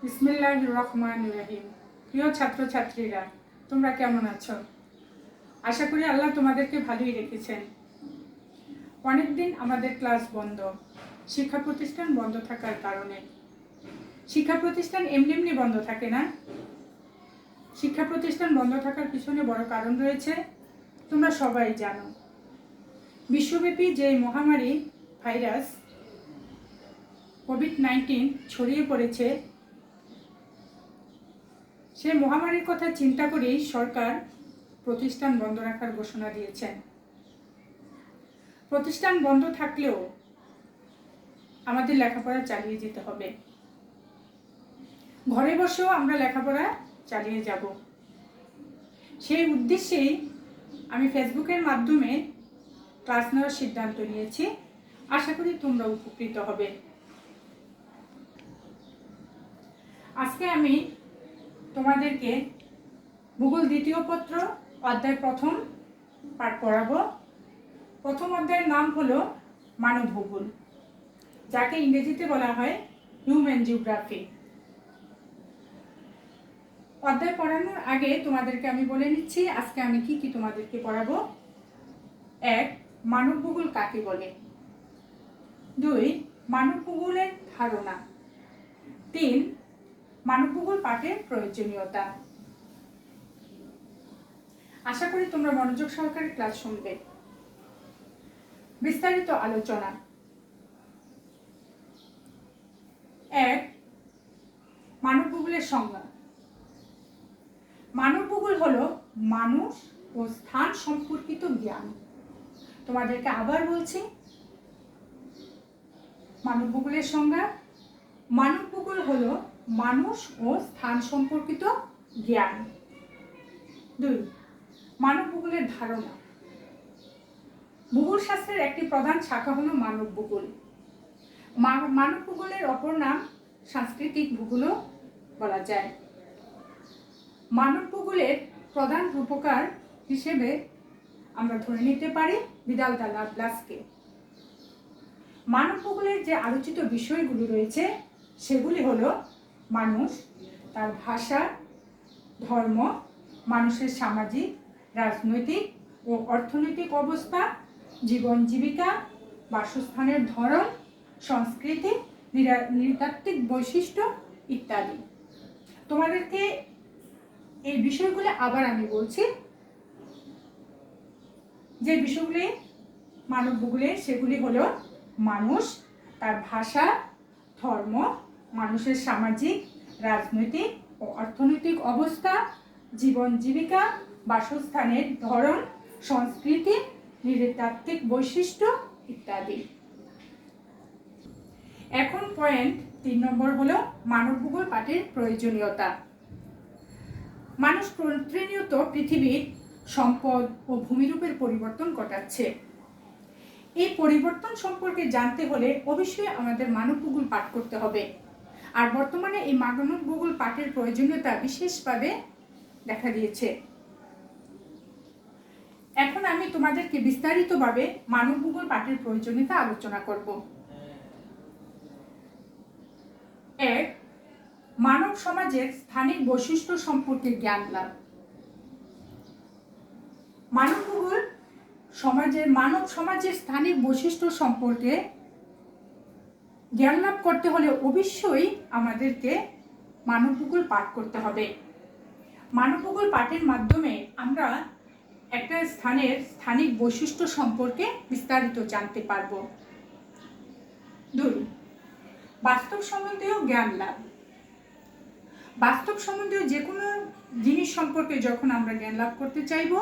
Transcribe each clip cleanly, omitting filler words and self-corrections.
বিসমিল্লাহির রহমানির রহিম। প্রিয় ছাত্রছাত্রীরা, তোমরা কেমন আছো? আশা করি আল্লাহ তোমাদেরকে ভালোই রেখেছেন। অনেকদিন আমাদের ক্লাস বন্ধ, শিক্ষা প্রতিষ্ঠান বন্ধ থাকার কারণে। শিক্ষা প্রতিষ্ঠান এমনি এমনি বন্ধ থাকে না। শিক্ষা প্রতিষ্ঠান বন্ধ থাকার পিছনে বড় কারণ রয়েছে, তোমরা সবাই জানো। বিশ্বব্যাপী যে মহামারী ভাইরাস কোভিড-19 ছড়িয়ে পড়েছে, সে মহামারীর কথা চিন্তা করেই সরকার প্রতিষ্ঠান বন্ধ রাখার ঘোষণা দিয়েছেন। প্রতিষ্ঠান বন্ধ থাকলেও আমাদের লেখাপড়া চালিয়ে যেতে হবে। ঘরে বসেও আমরা লেখাপড়া চালিয়ে যাব। সেই উদ্দেশ্যেই আমি ফেসবুকের মাধ্যমে ক্লাস নেওয়ার সিদ্ধান্ত নিয়েছি। আশা করি তোমরা উপকৃত হবে। আজকে আমি তোমাদেরকে ভূগোল দ্বিতীয় পত্র অধ্যায় প্রথম পাঠ পড়াবো। প্রথম অধ্যায়ের নাম হলো মানব ভূগোল, যাকে ইংরেজিতে বলা হয় হিউম্যান জিওগ্রাফি। অধ্যায় পড়ানোর আগে তোমাদেরকে আমি বলে নিচ্ছি আজকে আমি কি তোমাদেরকে পড়াবো। 1. মানব ভূগোল কাকে বলে। 2. মানব ভূগোলের ধারণা। 3. মানব ভূগোল পাঠের প্রয়োজনীয়তা। আশা করি তোমরা মনোযোগ সহকারে ক্লাস শুনবে। বিস্তারিত আলোচনা। 1. মানব ভূগোলের সংজ্ঞা। মানব ভূগোল হলো মানুষ ও স্থান সম্পর্কিত জ্ঞান। তোমাদেরকে আবার বলছি, মানব ভূগোলের সংজ্ঞা। মানব ভূগোল হলো মানুষ ও স্থান সম্পর্কিত জ্ঞান। 2. মানব ভূগোলের ধারণা। ভূগোল শাস্ত্রের একটি প্রধান শাখা হলো মানব ভূগোল। মানব ভূগোলের অপর নাম সাংস্কৃতিক ভূগোলও বলা যায়। মানব ভূগোলের প্রধান রূপকার হিসেবে আমরা ধরে নিতে পারি ভিদাল দা লাভলাসকে। মানব ভূগোলের যে আলোচিত বিষয়গুলি রয়েছে সেগুলি হলো মানুষ, তার ভাষা, ধর্ম, মানুষের সামাজিক, রাজনৈতিক ও অর্থনৈতিক অবস্থা, জীবন জীবিকা, বাসস্থানের ধরন, সংস্কৃতি, নৃতাত্ত্বিক বৈশিষ্ট্য ইত্যাদি। তোমাদেরকে এই বিষয়গুলি আবার আমি বলছি। যে বিষয়গুলি মানব ভূগোলে সেগুলি হলো মানুষ, তার ভাষা, ধর্ম, মানুষের সামাজিক, রাজনৈতিক ও অর্থনৈতিক অবস্থা, জীবন জীবিকা, বাসস্থানের ধরন, সংস্কৃতি, নৃতাত্ত্বিক বৈশিষ্ট্য ইত্যাদি। এখন পয়েন্ট 3 নম্বর হলো মানব ভূগোল পাঠের প্রয়োজনীয়তা। মানুষ প্রতিনিয়ত পৃথিবীর সম্পদ ও ভূমিরূপের পরিবর্তন ঘটাচ্ছে। এই পরিবর্তন সম্পর্কে জানতে হলে অবশ্যই আমাদের মানব ভূগোল পাঠ করতে হবে। আর বর্তমানে এই মানব ভূগোল পাঠের প্রয়োজনীয়তা বিশেষভাবে দেখা দিয়েছে। এখন আমি তোমাদেরকে বিস্তারিতভাবে মানব ভূগোল পাঠের প্রয়োজনীয়তা আলোচনা করব। 1. মানব সমাজের স্থানিক বৈশিষ্ট্য সম্পর্কে জ্ঞান লাভ। মানব ভূগোল মানব সমাজের স্থানিক বৈশিষ্ট্য সম্পর্কে জ্ঞান লাভ করতে হলে অবশ্যই আমাদেরকে মানব ভূগোল পাঠ করতে হবে। মানব ভূগোল পাঠের মাধ্যমে আমরা একটা স্থানের স্থানিক বৈশিষ্ট্য সম্পর্কে বিস্তারিত জানতে পারব। 2. বাস্তব সম্বন্ধীয় জ্ঞান লাভ। বাস্তব সম্বন্ধীয় যে কোনো জিনিস সম্পর্কে যখন আমরা জ্ঞান লাভ করতে চাইব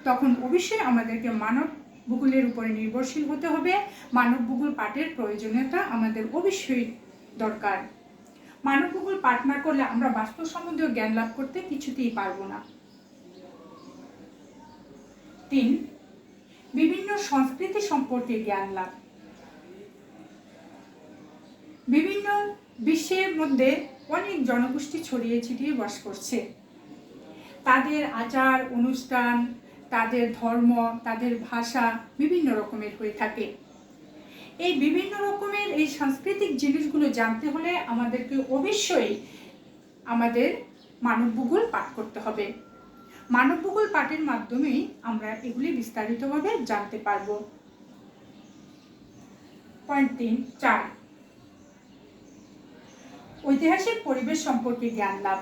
তখন অবশ্যই আমাদেরকে মানব ভূগোলের উপরে নির্ভরশীল হতে হবে। মানব ভূগোল পাঠের প্রয়োজনীয়তা আমাদের অবশ্যই দরকার। মানব ভূগোল পাঠ না করলে আমরা বাস্তব সম্বন্ধীয় জ্ঞান লাভ করতে কিছুতেই পারবো না। 3. বিভিন্ন সংস্কৃতি সম্পর্কে জ্ঞান লাভ। বিভিন্ন বিশ্বের মধ্যে অনেক জনগোষ্ঠী ছড়িয়ে ছিটিয়ে বাস করছে। তাদের আচার অনুষ্ঠান, তাদের ধর্ম, তাদের ভাষা বিভিন্ন রকমের হয়ে থাকে। এই বিভিন্ন রকমের এই সাংস্কৃতিক জিনিসগুলো জানতে হলে আমাদেরকে অবশ্যই আমাদের মানব ভূগোল পাঠ করতে হবে। মানব ভূগোল পাঠের মাধ্যমেই আমরা এগুলি বিস্তারিতভাবে জানতে পারব। পয়েন্ট 3.4 ঐতিহাসিক পরিবেশ সম্পর্কে জ্ঞান লাভ।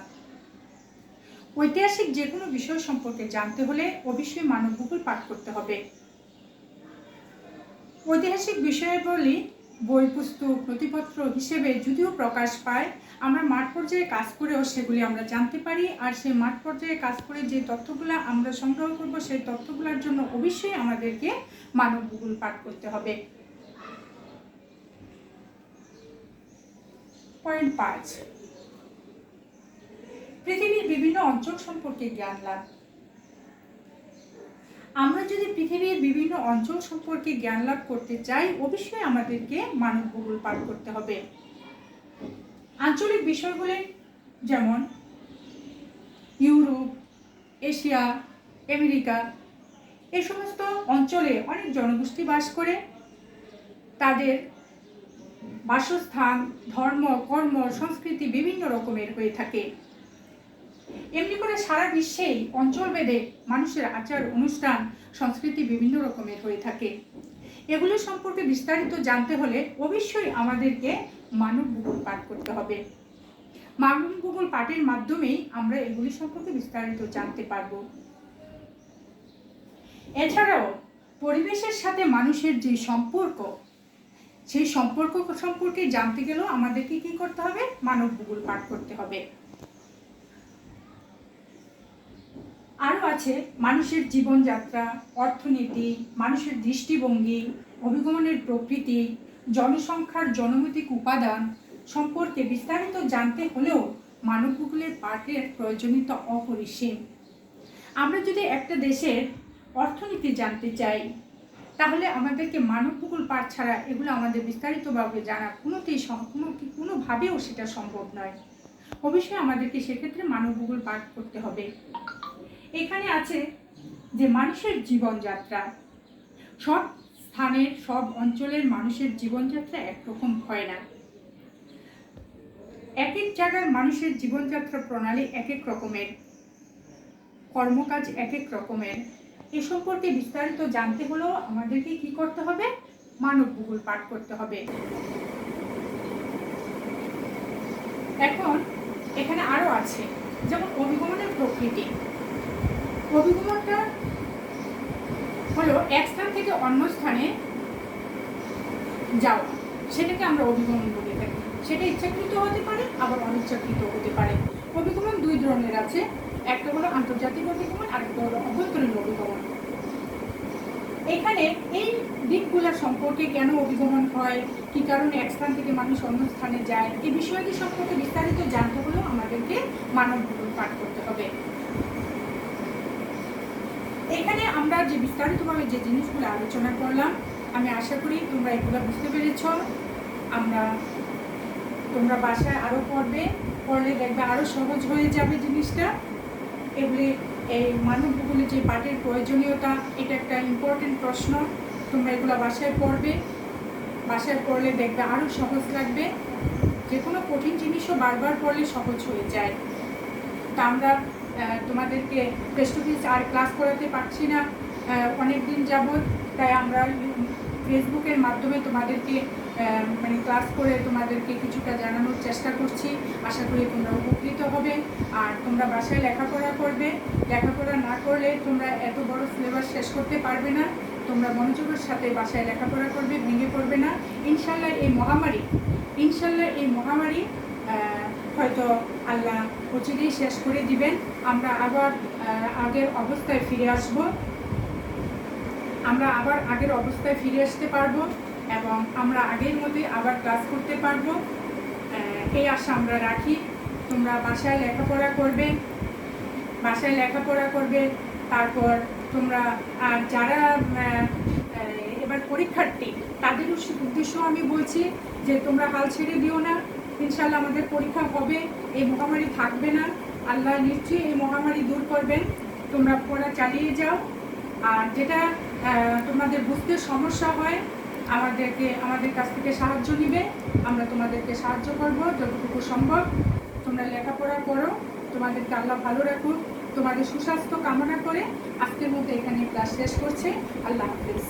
ঐতিহাসিক যে কোনো বিষয় সম্পর্কে জানতে হলে অবশ্যই মানব ভূগোল পাঠ করতে হবে। ঐতিহাসিক বিষয়াবলী বই, পুস্তক, নথিপত্র হিসেবে যদিও প্রকাশ পায়, আমরা মাঠ পর্যায়ে কাজ করেও সেগুলি আমরা জানতে পারি। আর সেই মাঠ পর্যায়ে কাজ করে যে তথ্যগুলো আমরা সংগ্রহ করব, সেই তথ্যগুলোর জন্য অবশ্যই আমাদেরকে মানব ভূগোল পাঠ করতে হবে। পয়েন্ট 5 পৃথিবীর বিভিন্ন অঞ্চল সম্পর্কে জ্ঞান লাভ। আমরা যদি পৃথিবীর বিভিন্ন অঞ্চল সম্পর্কে জ্ঞান লাভ করতে চাই, অবশ্যই আমাদেরকে মানব ভূগোল পাঠ করতে হবে। আঞ্চলিক বিষয়গুলি যেমন ইউরোপ, এশিয়া, আমেরিকা, এই সমস্ত অঞ্চলে অনেক জনগোষ্ঠী বাস করে। তাদের বাসস্থান, ধর্ম, কর্ম, সংস্কৃতি বিভিন্ন রকমের হয়ে থাকে। এমনি করে সারা বিশ্বেই অঞ্চলভেদে মানুষের আচার, অনুষ্ঠান, সংস্কৃতি বিভিন্ন রকমের হয়ে থাকে। এগুলো সম্পর্কে বিস্তারিত জানতে হলে অবশ্যই আমাদেরকে মানব ভূগোল পাঠ করতে হবে। মানব ভূগোল পাঠের মাধ্যমেই আমরা এগুলি সম্পর্কে বিস্তারিত জানতে পারব। এছাড়াও পরিবেশের সাথে মানুষের যে সম্পর্ক, সেই সম্পর্ক সম্পর্কে জানতে গেলেও আমাদেরকে কি করতে হবে? মানব ভূগোল পাঠ করতে হবে। আরও আছে মানুষের জীবনযাত্রা, অর্থনীতি, মানুষের দৃষ্টিভঙ্গি, অভিগমনের প্রকৃতি, জনসংখ্যার জনমিতিক উপাদান সম্পর্কে বিস্তারিত জানতে হলেও মানব ভূগোলের পাঠের প্রয়োজনীয়তা অপরিসীম। আমরা যদি একটা দেশের অর্থনীতি জানতে চাই, তাহলে আমাদেরকে মানব ভূগোল পাঠ ছাড়া এগুলো আমাদের বিস্তারিতভাবে জানা কোনোভাবেও সেটা সম্ভব নয়। অবশ্যই আমাদেরকে সেক্ষেত্রে মানব ভূগোল পাঠ করতে হবে। এখানে আছে যে মানুষের জীবনযাত্রা। সব স্থানের, সব অঞ্চলের মানুষের জীবনযাত্রা একরকম হয় না। এক এক জায়গার মানুষের জীবনযাত্রা প্রণালী এক এক রকমের, কর্মকাজ এক এক রকমের। এ সম্পর্কে বিস্তারিত জানতে হলেও আমাদেরকে কি করতে হবে? মানব ভূগোল পাঠ করতে হবে। এখন এখানে আরো আছে যেমন অভিগমনের প্রকৃতি। অভিগমনটা হলো এক স্থান থেকে অন্য স্থানে যাওয়া, সেটাকে আমরা অভিগমন বলে থাকি। সেটা ইচ্ছাকৃত হতে পারে, আবার অনিচ্ছাকৃত হতে পারে। অভিগমন দুই ধরনের আছে, একটা হলো আন্তর্জাতিক অভিগমন, আর একটা হলো অভ্যন্তরীণ অভিগমন। এখানে এই দিকগুলো সম্পর্কে কেন অভিগমন হয়, কি কারণে এক স্থান থেকে মানুষ অন্য স্থানে যায়, এই বিষয়টি সম্পর্কে বিস্তারিত জানতে হলেও আমাদেরকে মানব ভূগোল পাঠ করতে হবে। এখানে আমরা যে বিস্তারিতভাবে যে জিনিসগুলো আলোচনা করলাম, আমি আশা করি তোমরা এগুলো বুঝতে পেরেছ। তোমরা বাসায় আরও পড়লে দেখবে আরও সহজ হয়ে যাবে জিনিসটা। এগুলি এই মানব ভূগোলে যে পাঠের প্রয়োজনীয়তা, এটা একটা ইম্পর্টেন্ট প্রশ্ন। তোমরা এগুলো বাসায় পড়বে, বাসায় পড়লে দেখবে আরও সহজ লাগবে। যে কোনো কঠিন জিনিসও বারবার পড়লে সহজ হয়ে যায়। তা আমরা তোমাদেরকে ফেস টু ফেস আর ক্লাস করাতে পারছি না অনেক দিন যাবৎ, তাই আমরা ফেসবুকের মাধ্যমে তোমাদেরকে ক্লাস করে তোমাদেরকে কিছুটা জানানোর চেষ্টা করছি। আশা করি তোমরা উপকৃত হবে। আর তোমরা বাসায় লেখাপড়া করবে। লেখাপড়া না করলে তোমরা এত বড় সিলেবাস শেষ করতে পারবে না। তোমরা মনোযোগের সাথে বাসায় লেখাপড়া করবে, ভেঙে পড়বে না। ইনশাল্লাহ এই মহামারী হয়তো আল্লাহ অচিরেই শেষ করে দিবেন। আমরা আবার আগের অবস্থায় ফিরে আসব। আমরা আবার আগের অবস্থায় ফিরে আসতে পারবো এবং আমরা আগের মতোই আবার ক্লাস করতে পারবো, এই আশা আমরা রাখি। তোমরা বাসায় লেখাপড়া করবে। তারপর তোমরা যারা এবার পরীক্ষার্থী, তাদের উদ্দেশ্য আমি বলছি যে তোমরা হাল ছেড়ে দিও না। ইনশাল্লাহ আমাদের পরীক্ষা হবে, এই মহামারী থাকবে না। আল্লাহ নিশ্চয়ই এই মহামারী দূর করবেন। তোমরা পড়া চালিয়ে যাও। আর যেটা তোমাদের বুঝতে সমস্যা হয়, আমাদের কাছ থেকে সাহায্য নিবে। আমরা তোমাদেরকে সাহায্য করব যতটুকু সম্ভব। তোমরা লেখাপড়া করো। তোমাদেরকে আল্লাহ ভালো রাখুক, তোমাদের সুস্বাস্থ্য কামনা করে আজকের মতো এখানে ক্লাস শেষ করছে। আল্লাহ হাফিজ।